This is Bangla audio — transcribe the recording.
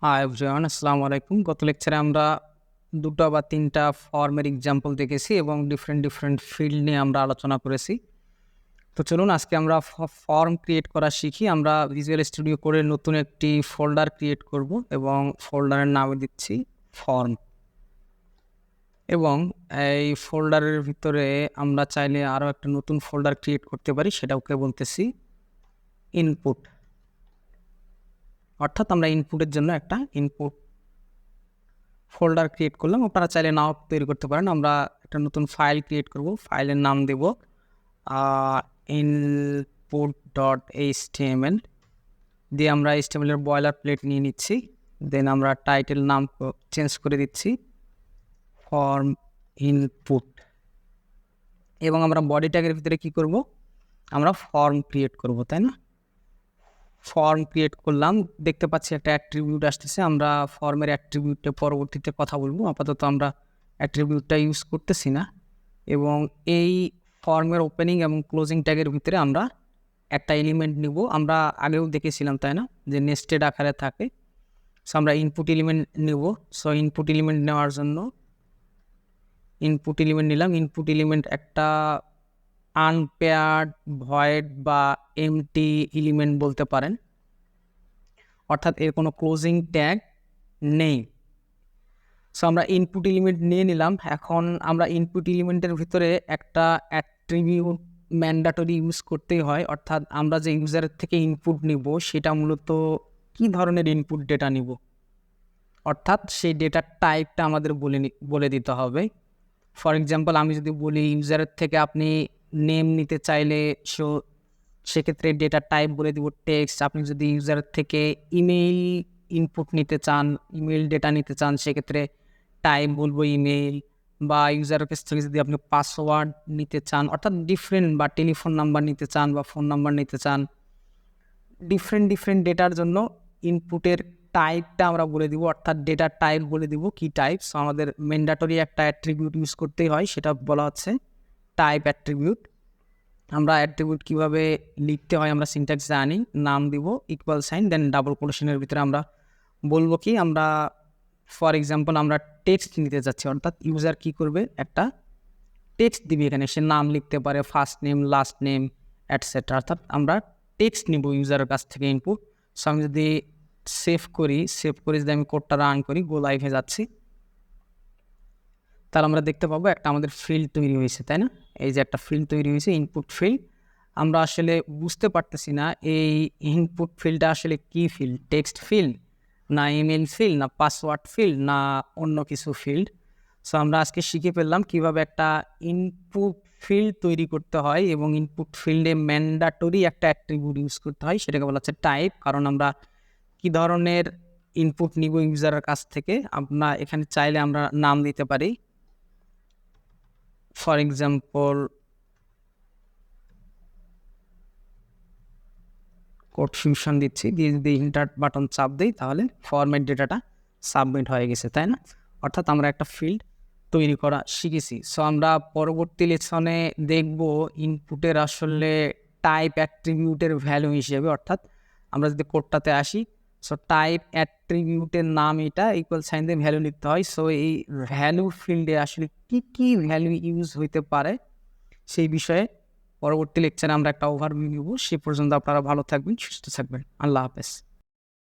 হাই এভরিওয়ান, আসসালামু আলাইকুম। গত লেকচারে আমরা ২টা বা ৩টা ফর্মের এক্সাম্পল দেখেছি এবং ডিফারেন্ট ফিল্ড নিয়ে আমরা আলোচনা করেছি। তো চলুন আজকে আমরা ফর্ম ক্রিয়েট করা শিখি। আমরা ভিজুয়াল স্টুডিও করে নতুন একটি ফোল্ডার ক্রিয়েট করব এবং ফোল্ডারের নাম দিচ্ছি ফর্ম। এবং এই ফোল্ডারের ভিতরে আমরা চাইলে আরও একটা নতুন ফোল্ডার ক্রিয়েট করতে পারি, সেটাকে বলতেছি ইনপুট। অর্থাৎ আমরা ইনপুটের জন্য একটা ইনপুট ফোল্ডার ক্রিয়েট করলাম। আপনারা চাইলে নাও তৈরি করতে পারেন। আমরা একটা নতুন ফাইল ক্রিয়েট করব, ফাইলের নাম দেব input.html দিয়ে আমরা HTML এর বয়লার প্লেট নিয়ে নিচ্ছি। দেন আমরা টাইটেল নাম চেঞ্জ করে দিচ্ছি ফর্ম ইনপুট এবং আমরা বডি ট্যাগের ভিতরে কি করব, আমরা ফর্ম ক্রিয়েট করব, তাই না? ফর্ম ক্রিয়েট করলাম, দেখতে পাচ্ছি একটা অ্যাট্রিবিউট আসতেছে। আমরা ফর্মের অ্যাট্রিবিউটে পরবর্তীতে কথা বলবো, আপাতত আমরা অ্যাট্রিবিউটটা ইউজ করতেছি না। এবং এই ফর্মের ওপেনিং এবং ক্লোজিং ট্যাগের ভিতরে আমরা একটা এলিমেন্ট নিব। আমরা আগেও দেখেছিলাম, তাই না, যে নেস্টেড আকারে থাকে। সো আমরা ইনপুট এলিমেন্ট নেব। সো ইনপুট এলিমেন্ট নেওয়ার জন্য ইনপুট এলিমেন্ট নিলাম। ইনপুট এলিমেন্ট একটা আনপেয়ার্ড, ভয়েড বা এমটি এলিমেন্ট বলতে পারেন, অর্থাৎ এর কোনো ক্লোজিং ট্যাগ নেই। সো আমরা ইনপুট এলিমেন্ট নিয়ে নিলাম। এখন আমরা ইনপুট এলিমেন্টের ভিতরে একটা অ্যাট্রিবিউট ম্যান্ডেটরি ইউজ করতেই হয়, অর্থাৎ আমরা যে ইউজারের থেকে ইনপুট নিব সেটা মূলত কী ধরনের ইনপুট ডেটা নিব, অর্থাৎ সেই ডেটার টাইপটা আমাদের বলে দিতে হবে। ফর এক্সাম্পল, আমি যদি বলি ইউজারের থেকে আপনি নেম নিতে চাইলে সেক্ষেত্রে ডেটা টাইপ বলে দিব টেক্সট। আপনি যদি ইউজারের থেকে ইমেইল ইনপুট নিতে চান, ইমেইল ডেটা নিতে চান, সেক্ষেত্রে টাইপ বলবো ইমেইল। বা ইউজারের কাছ থেকে যদি আপনি পাসওয়ার্ড নিতে চান, অর্থাৎ ডিফারেন্ট, বা টেলিফোন নাম্বার নিতে চান বা ফোন নাম্বার নিতে চান, ডিফারেন্ট ডেটার জন্য ইনপুটের টাইপটা আমরা বলে দিব, অর্থাৎ ডেটা টাইপ বলে দিব কি টাইপ। সো আমাদের ম্যান্ডেটরি একটা অ্যাট্রিবিউট ইউজ করতেই হয়, সেটা বলা হচ্ছে টাইপ অ্যাট্রিবিউট। আমরা অ্যাট্রিবিউট কীভাবে লিখতে হয় আমরা সিনট্যাক্স জানি। নাম দিব ইকুয়াল সাইন, দেন ডাবল কোটেশনের ভিতরে আমরা বলবো কি, আমরা ফর এক্সাম্পল আমরা টেক্সট নিতে যাচ্ছি, অর্থাৎ ইউজার কি করবে, একটা টেক্সট দিবে। এখানে সে নাম লিখতে পারে, first name, last name, etcetera, অর্থাৎ আমরা টেক্সট নিব ইউজারের কাছ থেকে ইনপুট। সো আমি যদি সেভ করি যদি আমি কোডটা রান করি, গো লাইভে যাচ্ছি, তাহলে আমরা দেখতে পাবো একটা আমাদের ফিল্ড তৈরি হয়েছে, তাই না? এই যে একটা ফিল্ড তৈরি হয়েছে, ইনপুট ফিল্ড। আমরা আসলে বুঝতে পারতেছি না এই ইনপুট ফিল্ডটা আসলে কি ফিল্ড, টেক্সট ফিল্ড না ইমেল ফিল্ড না পাসওয়ার্ড ফিল্ড না অন্য কিছু ফিল্ড। সো আমরা আজকে শিখে ফেললাম কিভাবে একটা ইনপুট ফিল্ড তৈরি করতে হয় এবং ইনপুট ফিল্ডে ম্যান্ডেটরি একটা অ্যাট্রিবিউট ইউজ করতে হয়, সেটাকে বলা হচ্ছে টাইপ। কারণ আমরা কি ধরনের ইনপুট নিব ইউজারের কাছ থেকে, আমরা এখানে চাইলে আমরা নাম দিতে পারি। ফর এক্সাম্পল কোড ফিউশন দিচ্ছি, দিয়ে যদি ইন্টার বাটন চাপ দিই তাহলে ফরম্যাট ডেটাটা সাবমিট হয়ে গেছে, তাই না? অর্থাৎ আমরা একটা ফিল্ড তৈরি করা শিখেছি। সো আমরা পরবর্তী লেসনে দেখব ইনপুটের আসলে টাইপ অ্যাট্রিবিউটের ভ্যালু হিসেবে, অর্থাৎ আমরা যদি কোডটাতে আসি, সো টাইপ অ্যাট্রিবিউটের নাম এটা, ইকুয়াল সাইন দিয়ে ভ্যালু লিখতে হয়। সো এই ভ্যালু ফিল্ডে আসলে কী ভ্যালু ইউজ হইতে পারে সেই বিষয়ে পরবর্তী লেকচারে আমরা একটা ওভারভিউ নিব। সে পর্যন্ত আপনারা ভালো থাকবেন, সুস্থ থাকবেন। আল্লাহ হাফেজ।